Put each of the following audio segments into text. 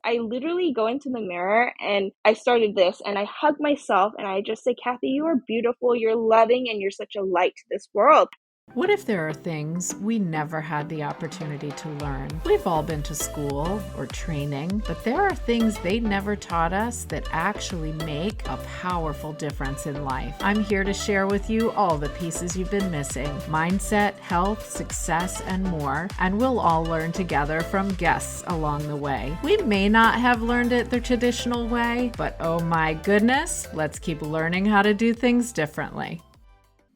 I literally go into the mirror and I started this and I hug myself and I just say, Kathy, you are beautiful, you're loving, and you're such a light to this world. What if there are things we never had the opportunity to learn? We've all been to school or training, but there are things they never taught us that actually make a powerful difference in life. I'm here to share with you all the pieces you've been missing: mindset, health, success, and more. And we'll all learn together from guests along the way. We may not have learned it the traditional way, but oh my goodness, let's keep learning how to do things differently.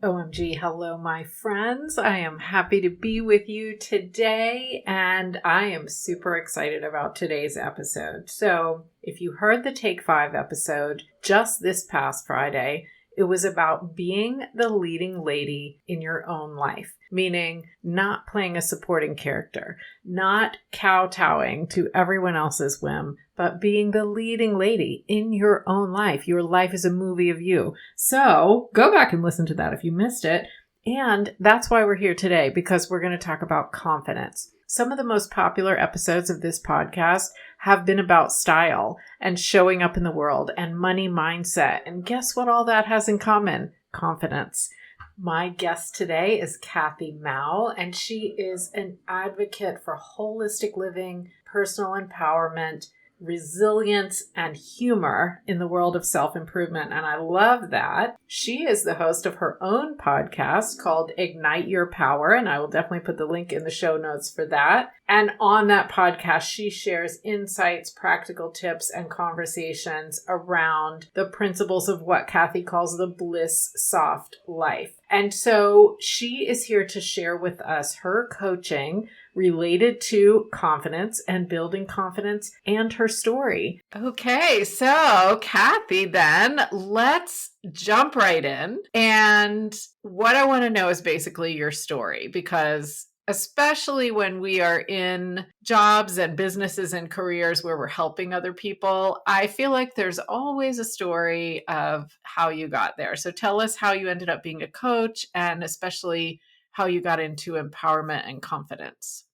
OMG, hello, my friends. I am happy to be with you today, and I am super excited about today's episode. So, if you heard the Take 5 episode just this past Friday, it was about being the leading lady in your own life, meaning not playing a supporting character, not kowtowing to everyone else's whim, but being the leading lady in your own life. Your life is a movie of you. So go back and listen to that if you missed it. And that's why we're here today, because we're going to talk about confidence. Some of the most popular episodes of this podcast have been about style and showing up in the world and money mindset. And guess what all that has in common? Confidence. My guest today is Kathy Mao, and she is an advocate for holistic living, personal empowerment, resilience, and humor in the world of self-improvement. And I love that. She is the host of her own podcast called Ignite Your Power, and I will definitely put the link in the show notes for that. And on that podcast, she shares insights, practical tips, and conversations around the principles of what Kathy calls the bliss soft life. And so she is here to share with us her coaching related to confidence and building confidence and her story. Okay, so Kathy, then let's jump right in. And what I want to know is basically your story, because especially when we are in jobs and businesses and careers where we're helping other people, I feel like there's always a story of how you got there. So tell us how you ended up being a coach, and especially how you got into empowerment and confidence.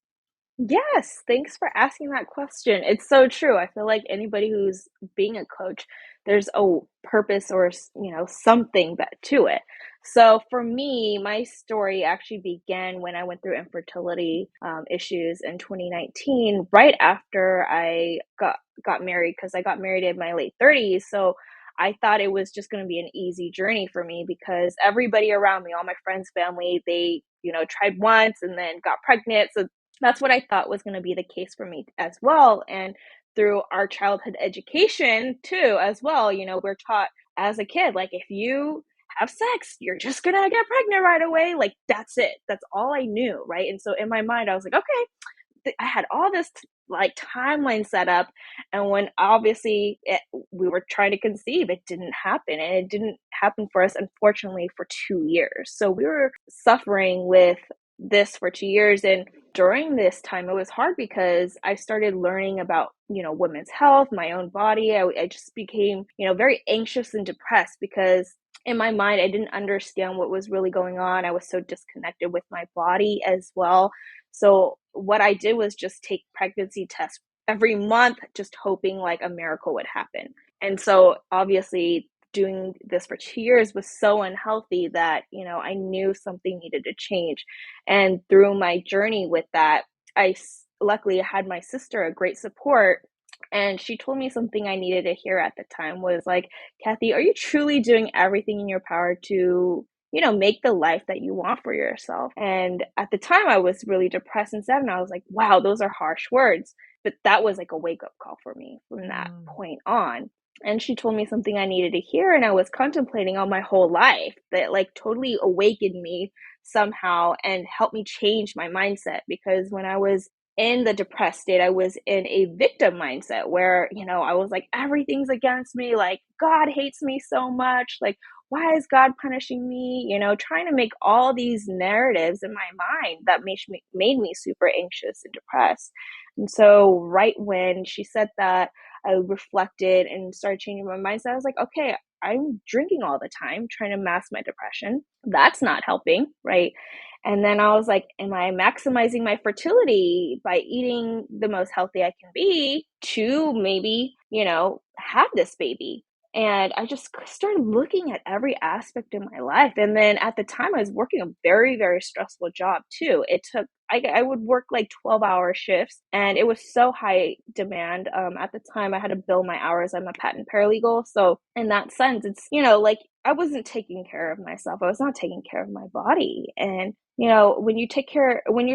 Yes, thanks for asking that question. It's so true. I feel like anybody who's being a coach, there's a purpose or, something that to it. So for me, my story actually began when I went through infertility issues in 2019, right after I got married, because I got married in my late 30s. So I thought it was just going to be an easy journey for me because everybody around me, all my friends, family, they, tried once and then got pregnant. So that's what I thought was going to be the case for me as well. And through our childhood education too, as well, we're taught as a kid, like, if you have sex, you're just going to get pregnant right away. Like, that's it. That's all I knew. Right. And so in my mind, I was like, okay, I had all this like timeline set up. And when obviously we were trying to conceive, it didn't happen. And it didn't happen for us, unfortunately, for 2 years. So we were suffering with this for 2 years. And during this time, it was hard because I started learning about, women's health, my own body. I just became, very anxious and depressed because in my mind, I didn't understand what was really going on. I was so disconnected with my body as well. So what I did was just take pregnancy tests every month, just hoping like a miracle would happen. And so obviously doing this for 2 years was so unhealthy that, I knew something needed to change. And through my journey with that, luckily had my sister, a great support. And she told me something I needed to hear at the time was like, Kathy, are you truly doing everything in your power to make the life that you want for yourself? And at the time I was really depressed and sad, and I was like, wow, those are harsh words. But that was like a wake up call for me from that point on. And she told me something I needed to hear, and I was contemplating on my whole life that like totally awakened me somehow and helped me change my mindset. Because when I was in the depressed state, I was in a victim mindset where, I was like, everything's against me. Like, God hates me so much. Like, why is God punishing me? Trying to make all these narratives in my mind that made me super anxious and depressed. And so right when she said that, I reflected and started changing my mindset. I was like, okay, I'm drinking all the time, trying to mask my depression. That's not helping, right? And then I was like, am I maximizing my fertility by eating the most healthy I can be to maybe, have this baby? And I just started looking at every aspect of my life. And then at the time, I was working a very, very stressful job too. I would work like 12-hour shifts, and it was so high demand. At the time, I had to bill my hours. I'm a patent paralegal. So, in that sense, it's, like I wasn't taking care of myself. I was not taking care of my body. And, when you're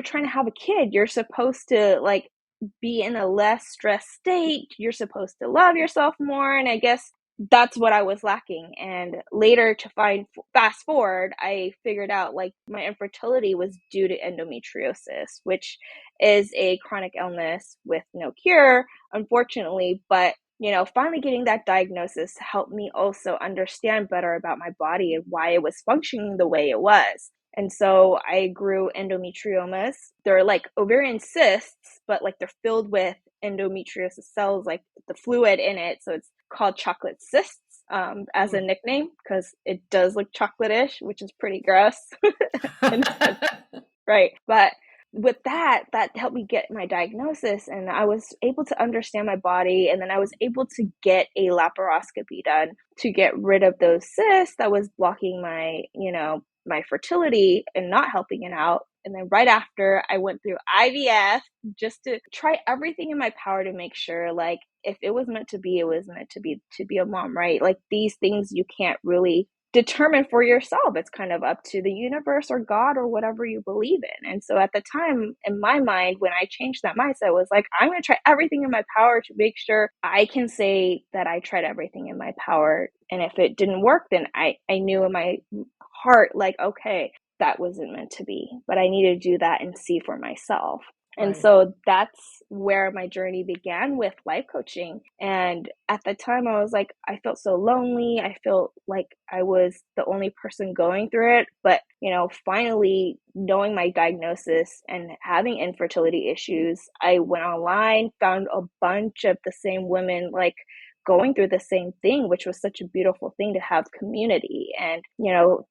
trying to have a kid, you're supposed to like be in a less stressed state. You're supposed to love yourself more. And I guess that's what I was lacking. And later, fast forward, I figured out like my infertility was due to endometriosis, which is a chronic illness with no cure, unfortunately. But finally getting that diagnosis helped me also understand better about my body and why it was functioning the way it was. And so I grew endometriomas. They're like ovarian cysts, but like they're filled with endometriosis cells, like the fluid in it. So it's called chocolate cysts, as a nickname, because it does look chocolate-ish, which is pretty gross. And right. But with that helped me get my diagnosis, and I was able to understand my body. And then I was able to get a laparoscopy done to get rid of those cysts that was blocking my fertility and not helping it out. And then right after, I went through IVF just to try everything in my power to make sure, like, if it was meant to be, it was meant to be a mom, right? Like, these things you can't really determine for yourself. It's kind of up to the universe or God or whatever you believe in. And so at the time, in my mind, when I changed that mindset, was like, I'm going to try everything in my power to make sure I can say that I tried everything in my power. And if it didn't work, then I knew in my heart, like, okay, that wasn't meant to be, but I need to do that and see for myself. And Right. so that's where my journey began with life coaching. And at the time, I was like, I felt so lonely. I felt like I was the only person going through it. But, finally knowing my diagnosis and having infertility issues, I went online, found a bunch of the same women, like, going through the same thing, which was such a beautiful thing to have community. And,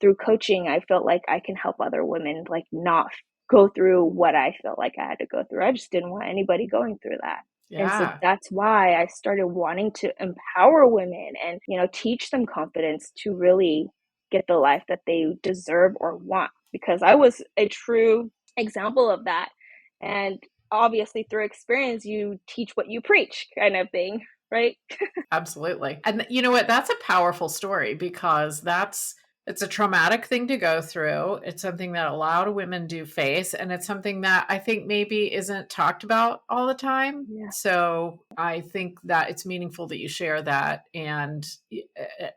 through coaching, I felt like I can help other women, like, not go through what I felt like I had to go through. I just didn't want anybody going through that. And so Yeah. that's why I started wanting to empower women and, teach them confidence to really get the life that they deserve or want, because I was a true example of that. And obviously, through experience, you teach what you preach, kind of thing, right? Absolutely. And you know what? That's a powerful story because it's a traumatic thing to go through. It's something that a lot of women do face, and it's something that I think maybe isn't talked about all the time. Yeah. So I think that it's meaningful that you share that. And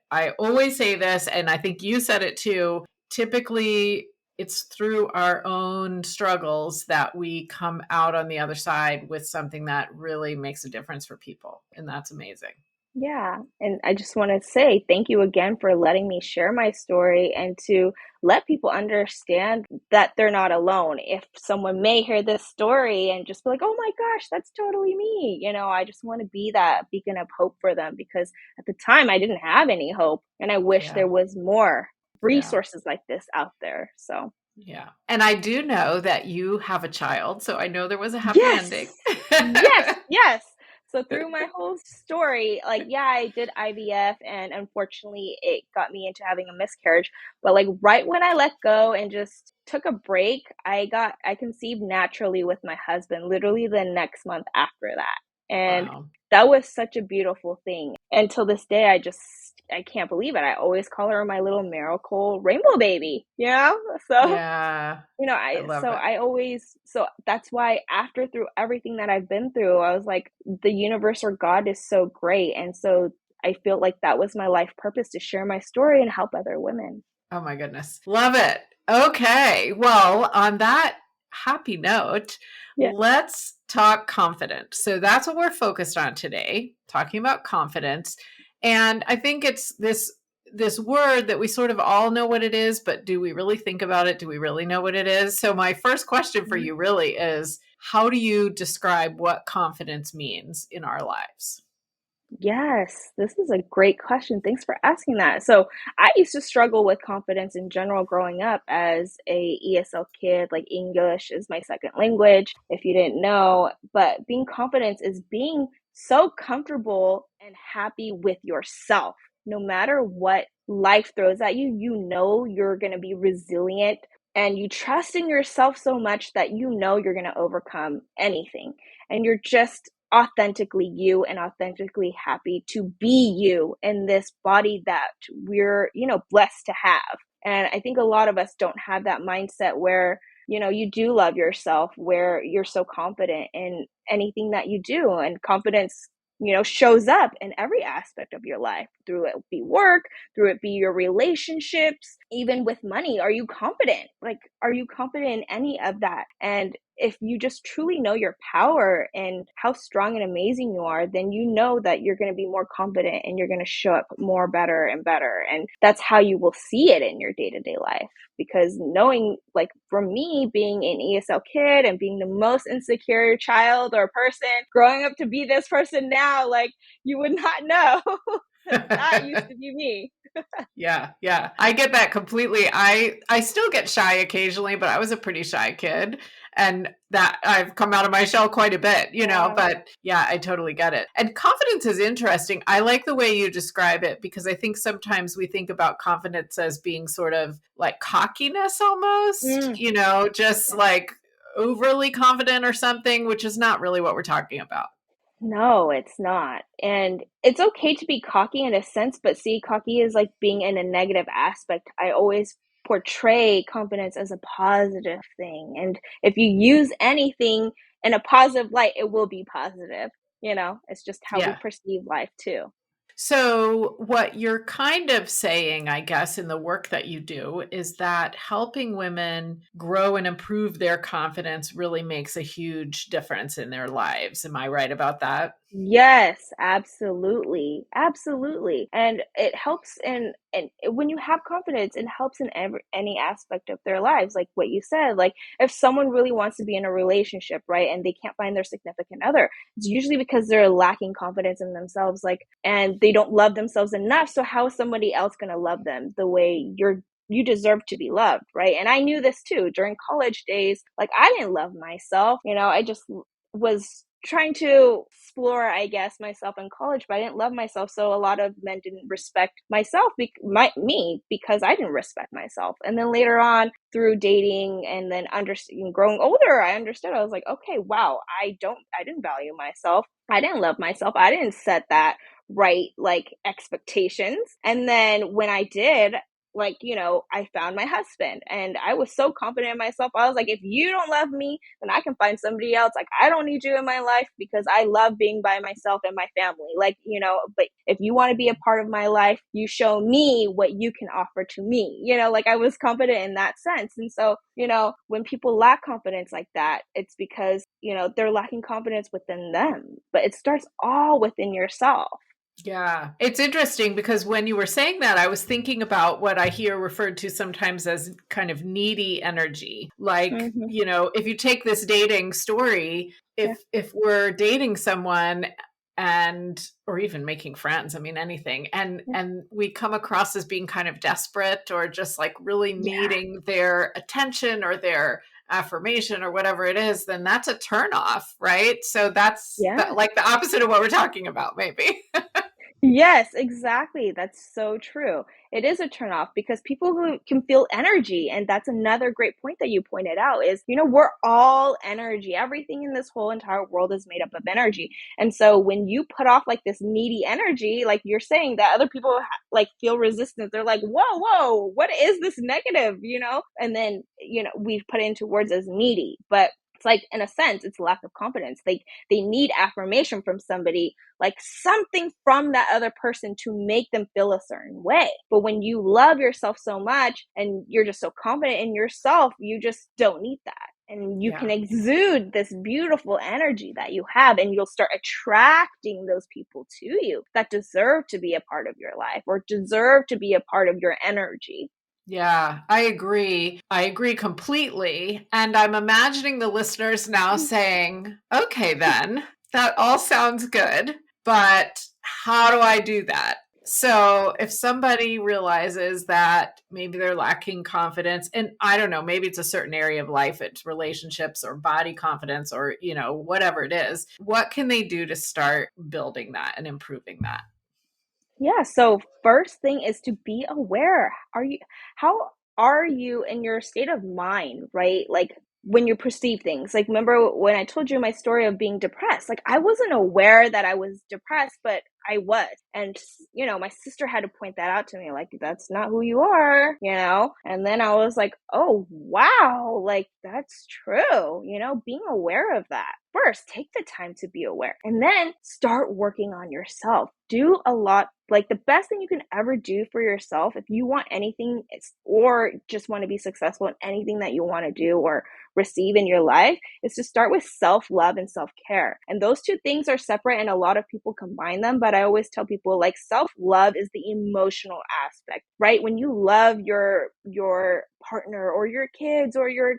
I always say this, and I think you said it too. Typically, it's through our own struggles that we come out on the other side with something that really makes a difference for people. And that's amazing. Yeah. And I just want to say thank you again for letting me share my story and to let people understand that they're not alone. If someone may hear this story and just be like, oh my gosh, that's totally me. I just want to be that beacon of hope for them, because at the time I didn't have any hope, and I wish Yeah. there was more Yeah. resources like this out there. So, Yeah. And I do know that you have a child, so I know there was a happy ending. yes. Yes, yes. So through my whole story, like, yeah, I did IVF, and unfortunately it got me into having a miscarriage. But like right when I let go and just took a break, I conceived naturally with my husband literally the next month after that. And Wow. that was such a beautiful thing. And till this day, I can't believe it. I always call her my little miracle rainbow baby. So Yeah. I I love so it. I always so that's why after through everything that I've been through, I was like, the universe or God is so great. And so I feel like that was my life purpose, to share my story and help other women. Oh my goodness. Love it. Okay. Well, on that happy note, Yeah. let's talk confidence. So that's what we're focused on today, talking about confidence. And I think it's this word that we sort of all know what it is, but do we really think about it? Do we really know what it is? So my first question for Mhm. you really is, how do you describe what confidence means in our lives? Yes, this is a great question. Thanks for asking that. So, I used to struggle with confidence in general growing up as a ESL kid. Like English is my second language, if you didn't know. But being confident is being so comfortable and happy with yourself. No matter what life throws at you, you know you're going to be resilient and you trust in yourself so much that you know you're going to overcome anything. And you're just authentically you and authentically happy to be you in this body that we're, blessed to have. And I think a lot of us don't have that mindset where, you do love yourself, where you're so confident in anything that you do. And confidence, shows up in every aspect of your life, through it be work, through it be your relationships, even with money. Are you confident? Like, are you confident in any of that? And if you just truly know your power and how strong and amazing you are, then you know that you're going to be more confident and you're going to show up more better and better. And that's how you will see it in your day to day life. Because knowing, like for me, being an ESL kid and being the most insecure child or person growing up to be this person now, like you would not know that used to be me. Yeah, yeah. I get that completely. I still get shy occasionally, but I was a pretty shy kid and that I've come out of my shell quite a bit, Yeah. but yeah, I totally get it. And confidence is interesting. I like the way you describe it because I think sometimes we think about confidence as being sort of like cockiness almost, Mm. just like overly confident or something, which is not really what we're talking about. No, it's not. And it's okay to be cocky in a sense, but see, cocky is like being in a negative aspect. I always portray confidence as a positive thing. And if you use anything in a positive light, it will be positive. It's just how we Yeah. perceive life too. So, what you're kind of saying, I guess, in the work that you do is that helping women grow and improve their confidence really makes a huge difference in their lives. Am I right about that? Yes, absolutely. Absolutely. And it helps and when you have confidence, it helps in any aspect of their lives. Like what you said, like if someone really wants to be in a relationship, right, and they can't find their significant other, it's usually because they're lacking confidence in themselves, like, and they don't love themselves enough. So how is somebody else going to love them the way you deserve to be loved, right? And I knew this too during college days. Like I didn't love myself, I just was trying to explore, I guess, myself in college, but I didn't love myself. So a lot of men didn't respect myself, me, because I didn't respect myself. And then later on, through dating and then growing older, I understood. I was like, okay, wow, I didn't value myself. I didn't love myself. I didn't set that right, like expectations. And then when I did, like, I found my husband and I was so confident in myself. I was like, if you don't love me, then I can find somebody else. Like, I don't need you in my life because I love being by myself and my family. Like, but if you want to be a part of my life, you show me what you can offer to me. Like I was confident in that sense. And so, when people lack confidence like that, it's because, they're lacking confidence within them. But it starts all within yourself. Yeah, it's interesting because when you were saying that, I was thinking about what I hear referred to sometimes as kind of needy energy. Like, Hmm. if you take this dating story, Yeah. if we're dating someone and or even making friends, I mean anything, Yeah. and we come across as being kind of desperate or just like really Yeah. needing their attention or their affirmation or whatever it is, then that's a turnoff, right? So that's Yeah. like the opposite of what we're talking about, maybe. Yes, exactly. That's so true. It is a turnoff because people who can feel energy, and that's another great point that you pointed out is, we're all energy. Everything in this whole entire world is made up of energy. And so when you put off like this needy energy, like you're saying that other people like feel resistance, they're like, whoa, whoa, what is this negative? And then, we've put it into words as needy, but it's like in a sense, it's lack of confidence. They need affirmation from somebody, like something from that other person to make them feel a certain way. But when you love yourself so much and you're just so confident in yourself, you just don't need that. And you can Yeah. exude this beautiful energy that you have, and you'll start attracting those people to you that deserve to be a part of your life or deserve to be a part of your energy. Yeah, I agree. I agree completely. And I'm imagining the listeners now saying, okay, then that all sounds good, but how do I do that? So if somebody realizes that maybe they're lacking confidence, and I don't know, maybe it's a certain area of life, it's relationships or body confidence or, whatever it is, what can they do to start building that and improving that? Yeah, so first thing is to be aware. How are you in your state of mind, right? Like when you perceive things. Like remember when I told you my story of being depressed? Like I wasn't aware that I was depressed, but I was. And my sister had to point that out to me like that's not who you are. And then I was like, "Oh, wow. Like that's true." Being aware of that. First, take the time to be aware and then start working on yourself. Do a lot, like the best thing you can ever do for yourself if you want anything or just want to be successful in anything that you want to do or receive in your life is to start with self-love and self-care. And those two things are separate and a lot of people combine them, but I always tell people like self-love is the emotional aspect, right? When you love your partner or your kids or your,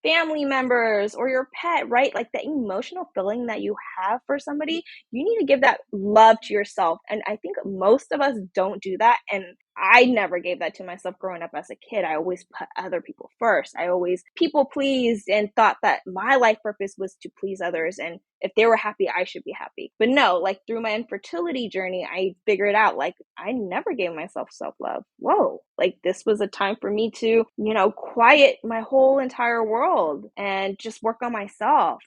family members or your pet, right? Like the emotional feeling that you have for somebody, you need to give that love to yourself. And I think most of us don't do that. And I never gave that to myself growing up as a kid. I always put other people first. I always people pleased and thought that my life purpose was to please others. And if they were happy, I should be happy. But no, like through my infertility journey, I figured out like I never gave myself self love. Whoa, like this was a time for me to, quiet my whole entire world and just work on myself.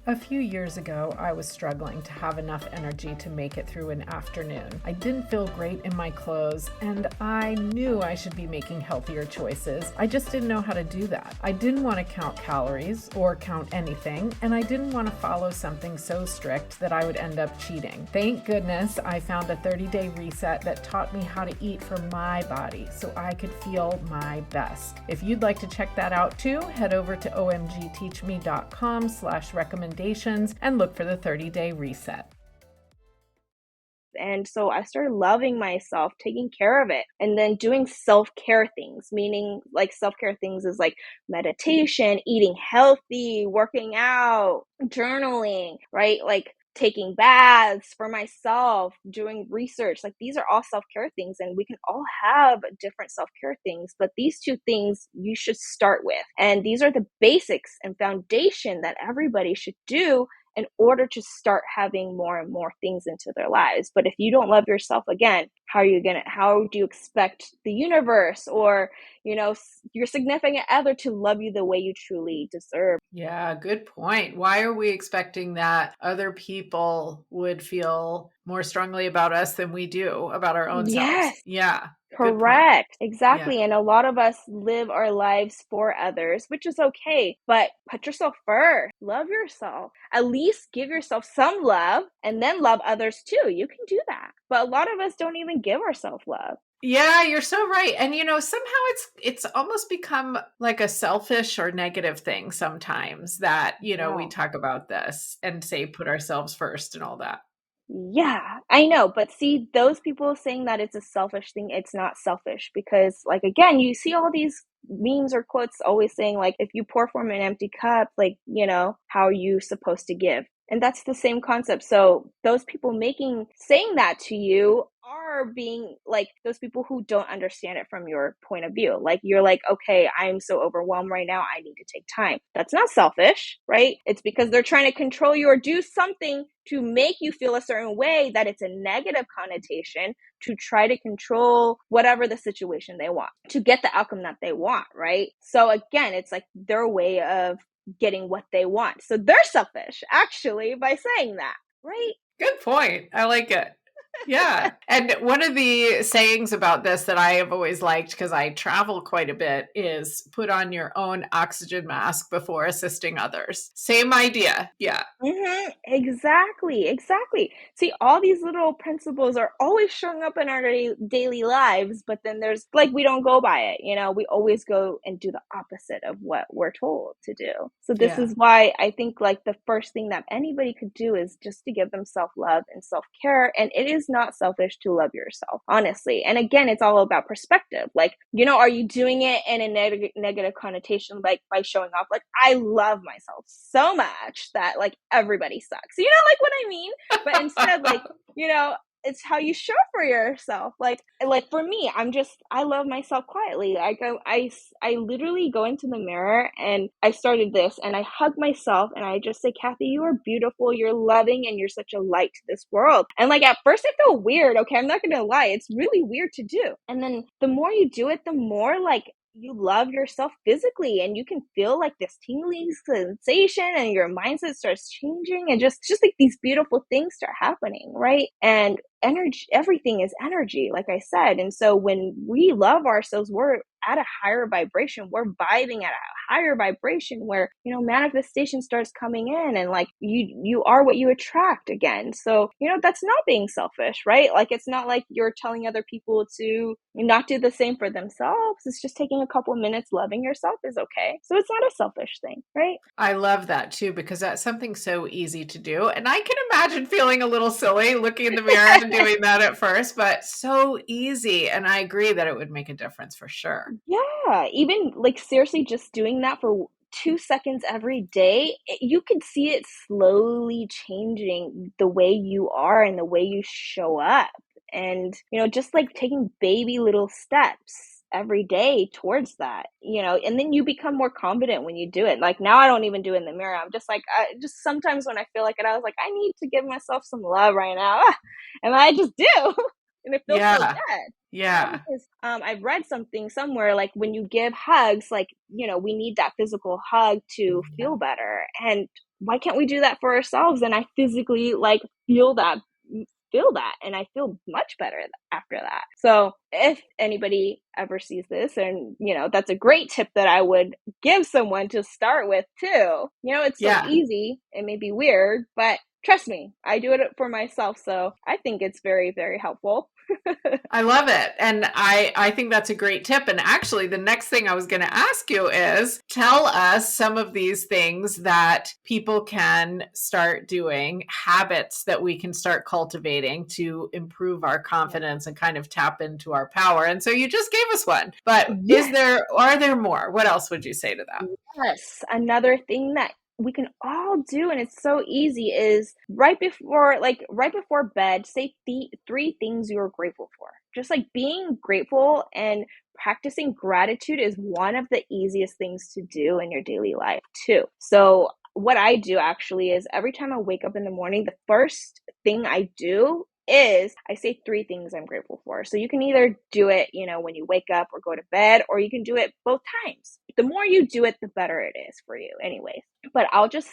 A few years ago, I was struggling to have enough energy to make it through an afternoon. I didn't feel great in my clothes, and I knew I should be making healthier choices. I just didn't know how to do that. I didn't want to count calories or count anything, and I didn't want to follow something so strict that I would end up cheating. Thank goodness I found a 30-day reset that taught me how to eat for my body so I could feel my best. If you'd like to check that out too, head over to omgteachme.com/recommendation and look for the 30-day reset. And so I started loving myself, taking care of it, and then doing self-care things, meaning like self-care things is like meditation, eating healthy, working out, journaling, right? Like taking baths for myself, doing research. Like these are all self-care things, and we can all have different self-care things, but these two things you should start with. And these are the basics and foundation that everybody should do in order to start having more and more things into their lives. But if you don't love yourself, again, how do you expect the universe or, your significant other to love you the way you truly deserve? Yeah, good point. Why are we expecting that other people would feel more strongly about us than we do about our own selves? Yes. Yeah, good point. Correct. Yeah. Exactly. And a lot of us live our lives for others, which is okay, but put yourself first. Love yourself. At least give yourself some love and then love others too. You can do that. But a lot of us don't even give ourselves love. Yeah, you're so right. And somehow it's almost become like a selfish or negative thing sometimes that, we Yeah. talk about this and say put ourselves first and all that. Yeah, I know, but see, those people saying that it's a selfish thing, it's not selfish because, like, again, you see all these memes or quotes always saying, like, if you pour from an empty cup, like, how are you supposed to give? And that's the same concept. So those people saying that to you are being like those people who don't understand it from your point of view. Like you're like, okay, I'm so overwhelmed right now. I need to take time. That's not selfish, right? It's because they're trying to control you or do something to make you feel a certain way that it's a negative connotation to try to control whatever the situation they want to get the outcome that they want, right? So again, it's like their way of getting what they want. So they're selfish actually by saying that, right? Good point. I like it. Yeah. And one of the sayings about this that I have always liked because I travel quite a bit is put on your own oxygen mask before assisting others. Same idea. Yeah. Exactly, exactly. See, all these little principles are always showing up in our daily lives, but then there's like we don't go by it, we always go and do the opposite of what we're told to do. So this Yeah. is why I think like the first thing that anybody could do is just to give them self-love and self-care. And it is not selfish to love yourself, honestly. And again, it's all about perspective. Like, are you doing it in a negative connotation, like by showing off? Like, I love myself so much that like everybody sucks. Like what I mean? But instead, like, it's how you show for yourself. Like for me, I love myself quietly. I literally go into the mirror and I started this and I hug myself and I just say, Kathy, you are beautiful, you're loving, and you're such a light to this world. And like at first it felt weird, okay, I'm not gonna lie, it's really weird to do. And then the more you do it, the more like you love yourself physically, and you can feel like this tingling sensation and your mindset starts changing, and just like these beautiful things start happening, right? And energy, everything is energy, like I said. And so when we love ourselves, we're at a higher vibration, we're vibing at a higher vibration where manifestation starts coming in, and like you are what you attract again. So that's not being selfish, right? Like it's not like you're telling other people to not do the same for themselves. It's just taking a couple minutes loving yourself is okay. So it's not a selfish thing, right? I love that too, because that's something so easy to do. And I can imagine feeling a little silly looking in the mirror and doing that at first, but so easy. And I agree that it would make a difference for sure. Yeah, even like seriously, just doing that for 2 seconds every day, you can see it slowly changing the way you are and the way you show up. And, just like taking baby little steps every day towards that, and then you become more confident when you do it. Like now I don't even do it in the mirror. I'm just like, just sometimes when I feel like it, I was like, I need to give myself some love right now. And I just do. And it feels so Yeah. good. Yeah. Because I've read something somewhere like when you give hugs, like, we need that physical hug to feel better. And why can't we do that for ourselves? And I physically like feel that and I feel much better after that. So if anybody ever sees this, and that's a great tip that I would give someone to start with too. It's so Yeah. easy. It may be weird, but trust me, I do it for myself. So I think it's very, very helpful. I love it. And I think that's a great tip. And actually, the next thing I was going to ask you is tell us some of these things that people can start doing, habits that we can start cultivating to improve our confidence and kind of tap into our power. And so you just gave us one, but Yes. are there more? What else would you say to that? Yes, another thing that we can all do, and it's so easy, is right before bed, say three things you're grateful for. Just like being grateful and practicing gratitude is one of the easiest things to do in your daily life too. So what I do actually is every time I wake up in the morning, the first thing I do is I say three things I'm grateful for. So you can either do it, when you wake up or go to bed, or you can do it both times. The more you do it, the better it is for you, anyways. But I'll just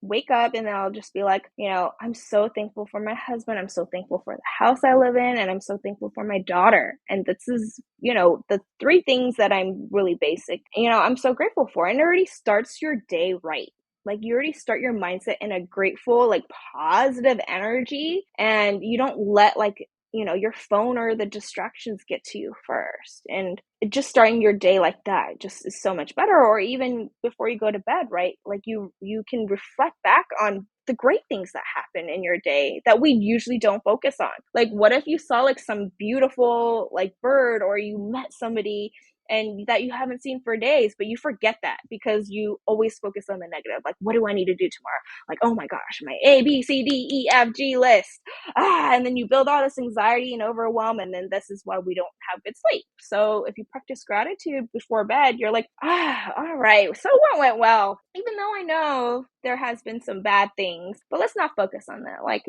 wake up and then I'll just be like, I'm so thankful for my husband. I'm so thankful for the house I live in. And I'm so thankful for my daughter. And this is, the three things that I'm really basic, I'm so grateful for. And it already starts your day right. Like you already start your mindset in a grateful, like positive energy, and you don't let like your phone or the distractions get to you first. And just starting your day like that just is so much better. Or even before you go to bed, right? Like you can reflect back on the great things that happen in your day that we usually don't focus on. Like what if you saw like some beautiful like bird, or you met somebody and that you haven't seen for days, but you forget that because you always focus on the negative. Like, what do I need to do tomorrow? Like, oh my gosh, my A, B, C, D, E, F, G list. And then you build all this anxiety and overwhelm, and then this is why we don't have good sleep. So if you practice gratitude before bed, you're like, all right, so what went well? Even though I know there has been some bad things, but let's not focus on that. Like,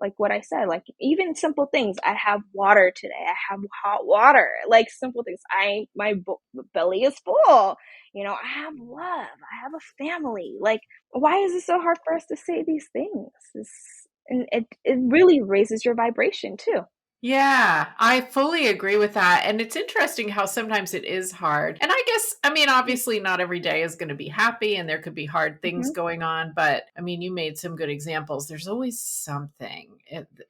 like what I said, like even simple things. I have water today. I have hot water. Like simple things. My belly is full. I have love. I have a family. Like, why is it so hard for us to say these things? And it really raises your vibration too. Yeah, I fully agree with that. And it's interesting how sometimes it is hard. And I guess, I mean, obviously, not every day is going to be happy and there could be hard things Mm-hmm. going on. But I mean, you made some good examples. There's always something.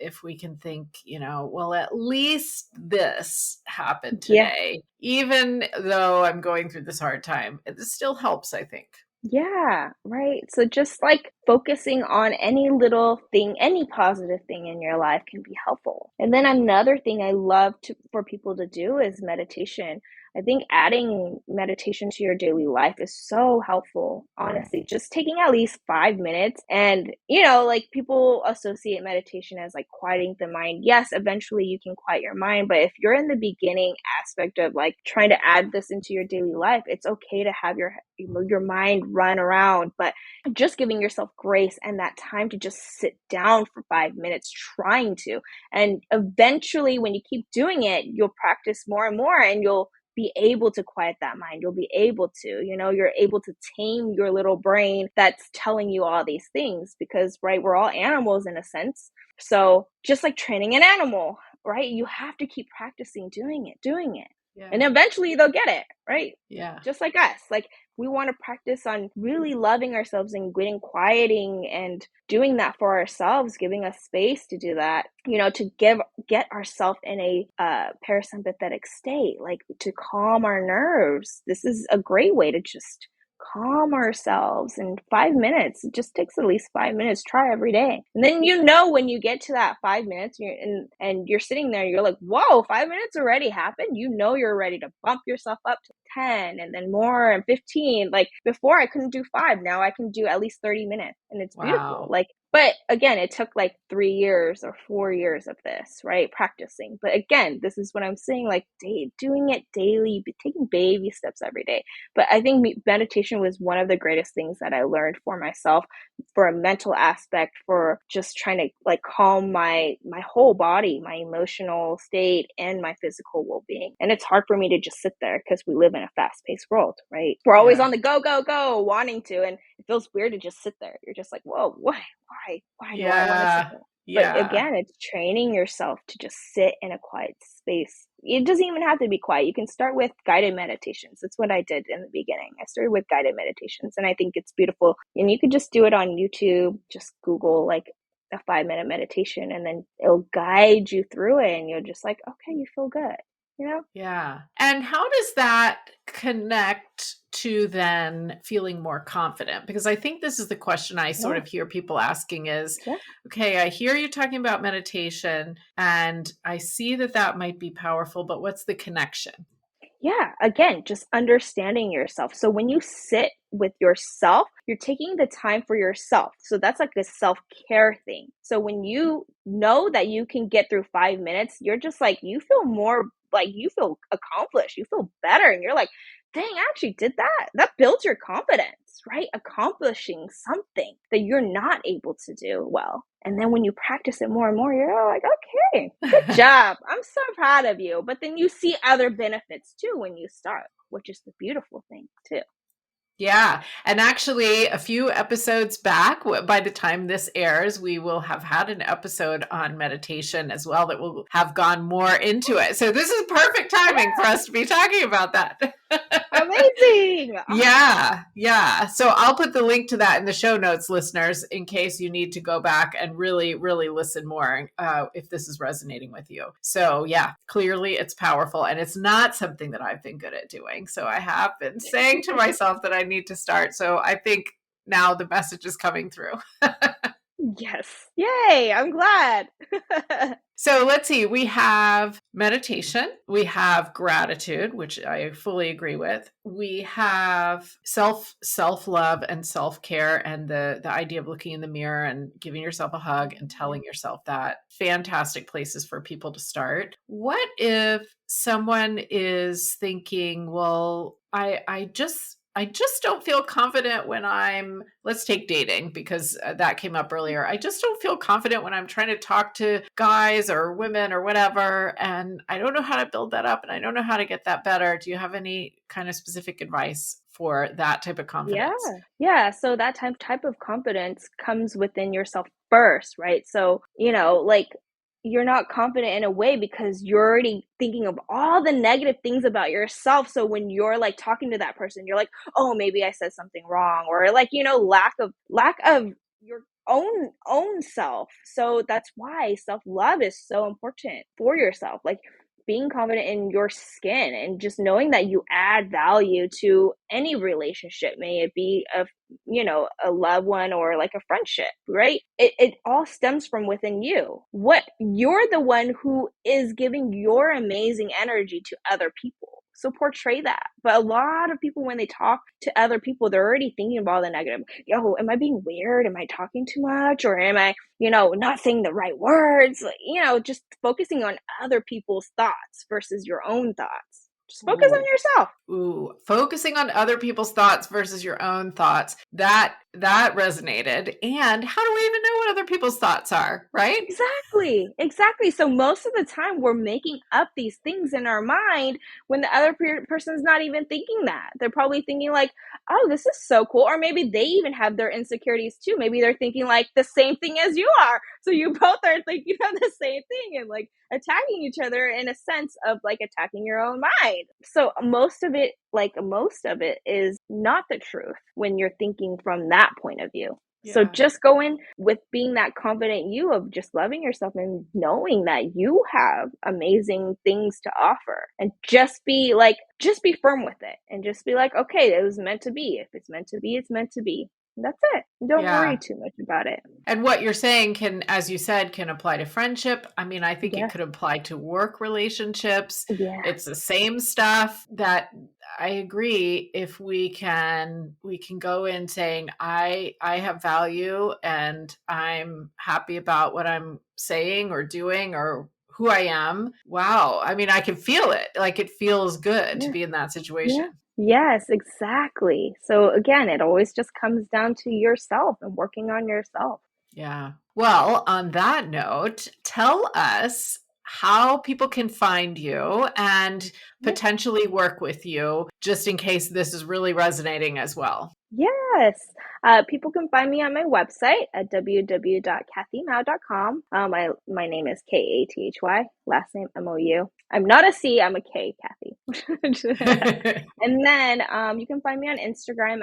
If we can think, well, at least this happened Yeah. today, even though I'm going through this hard time, it still helps, I think. Yeah, right. So just like focusing on any little thing, any positive thing in your life can be helpful. And then another thing I love for people to do is meditation. I think adding meditation to your daily life is so helpful, honestly. Just taking at least 5 minutes. And, like people associate meditation as like quieting the mind. Yes, eventually you can quiet your mind. But if you're in the beginning aspect of like trying to add this into your daily life, it's okay to have your mind run around. But just giving yourself grace and that time to just sit down for 5 minutes trying to. And eventually, when you keep doing it, you'll practice more and more and you'll be able to quiet that mind. You'll be able to, you're able to tame your little brain that's telling you all these things because, right, we're all animals in a sense. So just like training an animal, right, you have to keep practicing doing it. Yeah. And eventually they'll get it, right? Yeah. Just like us. Like we want to practice on really loving ourselves and getting quieting and doing that for ourselves, giving us space to do that, to get ourselves in a parasympathetic state, like to calm our nerves. This is a great way to just calm ourselves in 5 minutes. It just takes at least 5 minutes. Try every day. And then when you get to that 5 minutes and you're sitting there, you're like, whoa, 5 minutes already happened. You're ready to bump yourself up to 10 and then more and 15. Like before I couldn't do 5. Now I can do at least 30 minutes. And it's beautiful. Wow. Like, but again, it took like 3 years or 4 years of this, right? Practicing. But again, this is what I'm saying, like doing it daily, taking baby steps every day. But I think meditation was one of the greatest things that I learned for myself, for a mental aspect, for just trying to like calm my whole body, my emotional state and my physical well-being. And it's hard for me to just sit there because we live in a fast-paced world, right? We're always on the go, go, go, wanting to, and it feels weird to just sit there. You're just like, whoa, why do I want to sit Yeah. there? But Yeah. again, it's training yourself to just sit in a quiet space. It doesn't even have to be quiet. You can start with guided meditations. That's what I did in the beginning. I started with guided meditations, and I think it's beautiful. And you could just do it on YouTube. Just Google like a 5-minute meditation, and then it'll guide you through it. And you're just like, okay, you feel good, Yeah. And how does that connect to then feeling more confident? Because I think this is the question I sort Yeah, of hear people asking is, yeah. okay, I hear you talking about meditation and I see that that might be powerful, but what's the connection? Yeah, again, just understanding yourself. So when you sit with yourself, you're taking the time for yourself. So that's like a self-care thing. So when you know that you can get through 5 minutes, you're just like, you feel more like you feel accomplished, you feel better. And you're like, dang, I actually did that. That builds your confidence, right? Accomplishing something that you're not able to do well. And then when you practice it more and more, you're like, okay, good job. I'm so proud of you. But then you see other benefits too when you start, which is the beautiful thing too. Yeah. And actually, a few episodes back, by the time this airs, we will have had an episode on meditation as well that will have gone more into it. So this is perfect timing for us to be talking about that. Amazing. Yeah, yeah. So I'll put the link to that in the show notes, listeners, in case you need to go back and really, really listen more if this is resonating with you. So yeah, clearly it's powerful and it's not something that I've been good at doing. So I have been saying to myself that I need to start. So I think now the message is coming through. Yes. Yay. I'm glad. So let's see, we have meditation, we have gratitude, which I fully agree with. We have self-love and self-care and the idea of looking in the mirror and giving yourself a hug and telling yourself that. Fantastic places for people to start. What if someone is thinking, well, I just don't feel confident when let's take dating because that came up earlier. I just don't feel confident when I'm trying to talk to guys or women or whatever. And I don't know how to build that up and I don't know how to get that better. Do you have any kind of specific advice for that type of Yeah. confidence? Yeah. So that type of confidence comes within yourself first, right? So, like you're not confident in a way because you're already thinking of all the negative things about yourself. So when you're like talking to that person, you're like, oh, maybe I said something wrong, or like, lack of your own self. So that's why self-love is so important for yourself. Like being confident in your skin and just knowing that you add value to any relationship, may it be a loved one or like a friendship, right? It all stems from within you. What you're the one who is giving your amazing energy to other people. So portray that. But a lot of people, when they talk to other people, they're already thinking about the negative. Yo, am I being weird? Am I talking too much? Or am I, not saying the right words? Just focusing on other people's thoughts versus your own thoughts. Just focus on Ooh. yourself. Ooh, focusing on other people's thoughts versus your own thoughts. That resonated. And how do we even know what other people's thoughts are, right? Exactly. Exactly. So most of the time we're making up these things in our mind when the other person's not even thinking that. They're probably thinking like, "Oh, this is so cool." Or maybe they even have their insecurities too. Maybe they're thinking like the same thing as you are. So you both are thinking of the same thing and like attacking each other in a sense of like attacking your own mind. So most of it is not the truth when you're thinking from that point of view. So Yeah. just go in with being that confident you of just loving yourself and knowing that you have amazing things to offer, and just be firm with it and just be like, okay, it was meant to be. If it's meant to be, it's meant to be. And that's it. Don't worry Yeah. too much about it. And what you're saying can, as you said, can apply to friendship. I mean, I think it Yes. could apply to work relationships. Yeah. It's the same stuff. That I agree. If we can go in saying, I have value and I'm happy about what I'm saying or doing or who I am. Wow. I mean, I can feel it. Like it feels good to Yeah. be in that Yeah. situation. Yes, exactly. So again, it always just comes down to yourself and working on yourself. Yeah. Well, on that note, tell us how people can find you and Yeah. potentially work with you, just in case this is really resonating as well. Yes. People can find me on my website at www.kathymao.com. My name is Kathy, last name Mou. I'm not a C, I'm a K, Kathy. And then you can find me on Instagram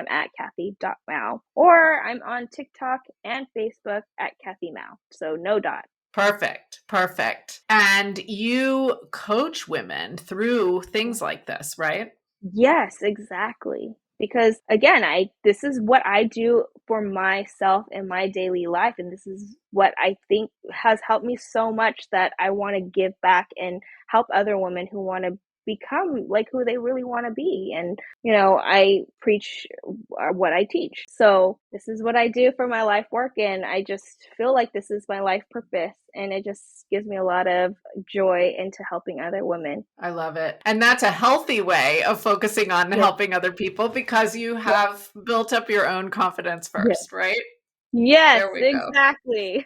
at Kathy.Mao, or I'm on TikTok and Facebook at Kathy Mao. So no dot. Perfect. Perfect. And you coach women through things like this, right? Yes, exactly. Because again, I this is what I do for myself in my daily life, and this is what I think has helped me so much that I want to give back and help other women who want to become like who they really want to be. And I preach what I teach. So this is what I do for my life work, and I just feel like this is my life purpose, and it just gives me a lot of joy into helping other women. I love it. And that's a healthy way of focusing on Yeah. helping other people because you Yeah. have built up your own confidence Yeah. first, right? Yes, There we go. exactly.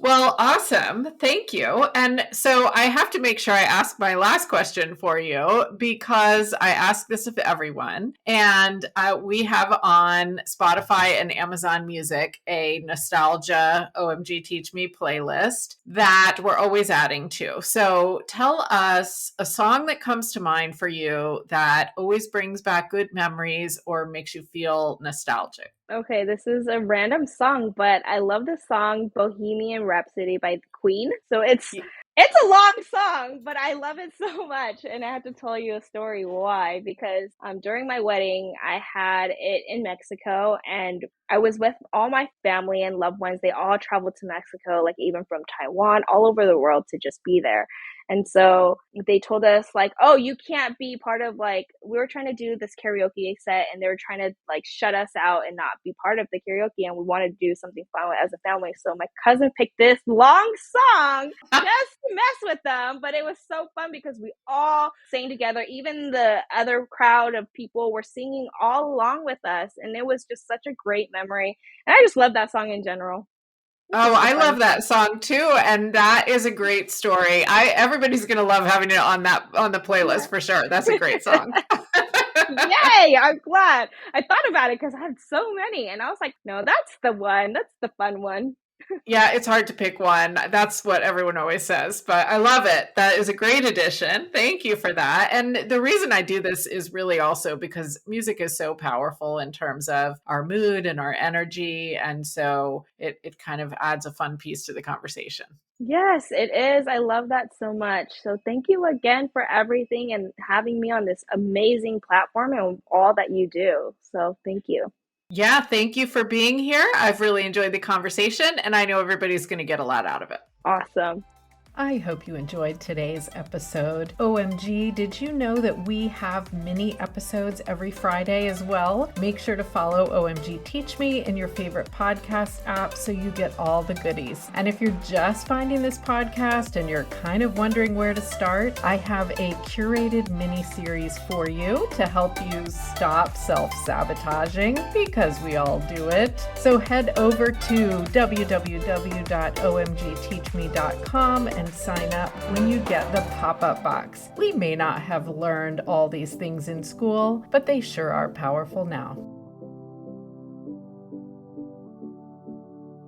Well, awesome. Thank you. And so I have to make sure I ask my last question for you because I ask this of everyone. And we have on Spotify and Amazon Music a nostalgia OMG Teach Me playlist that we're always adding to. So tell us a song that comes to mind for you that always brings back good memories or makes you feel nostalgic. Okay, this is a random song, but I love the song Bohemian Rhapsody by the Queen. So it's a long song, but I love it so much. And I have to tell you a story why. Because during my wedding, I had it in Mexico, and I was with all my family and loved ones. They all traveled to Mexico, like even from Taiwan, all over the world to just be there. And so they told us like, oh, you can't be part of like, we were trying to do this karaoke set, and they were trying to like shut us out and not be part of the karaoke. And we wanted to do something fun as a family. So my cousin picked this long song just to mess with them. But it was so fun because we all sang together. Even the other crowd of people were singing all along with us. And it was just such a great memory. And I just love that song in general. It's Oh, just a I fun love that song. song too, and that is a great story. Everybody's gonna love having it on the playlist for sure. That's a great song. Yay! I'm glad. I thought about it because I had so many, and I was like, no, that's the one. That's the fun one. Yeah, it's hard to pick one. That's what everyone always says, but I love it. That is a great addition. Thank you for that. And the reason I do this is really also because music is so powerful in terms of our mood and our energy. And so it kind of adds a fun piece to the conversation. Yes, it is. I love that so much. So thank you again for everything and having me on this amazing platform and all that you do. So thank you. Yeah, thank you for being here. I've really enjoyed the conversation, and I know everybody's going to get a lot out of it. Awesome. I hope you enjoyed today's episode. OMG, did you know that we have mini episodes every Friday as well? Make sure to follow OMG Teach Me in your favorite podcast app so you get all the goodies. And if you're just finding this podcast and you're kind of wondering where to start, I have a curated mini series for you to help you stop self-sabotaging, because we all do it. So head over to www.omgteachme.com and sign up when you get the pop-up box. We may not have learned all these things in school, but they sure are powerful now.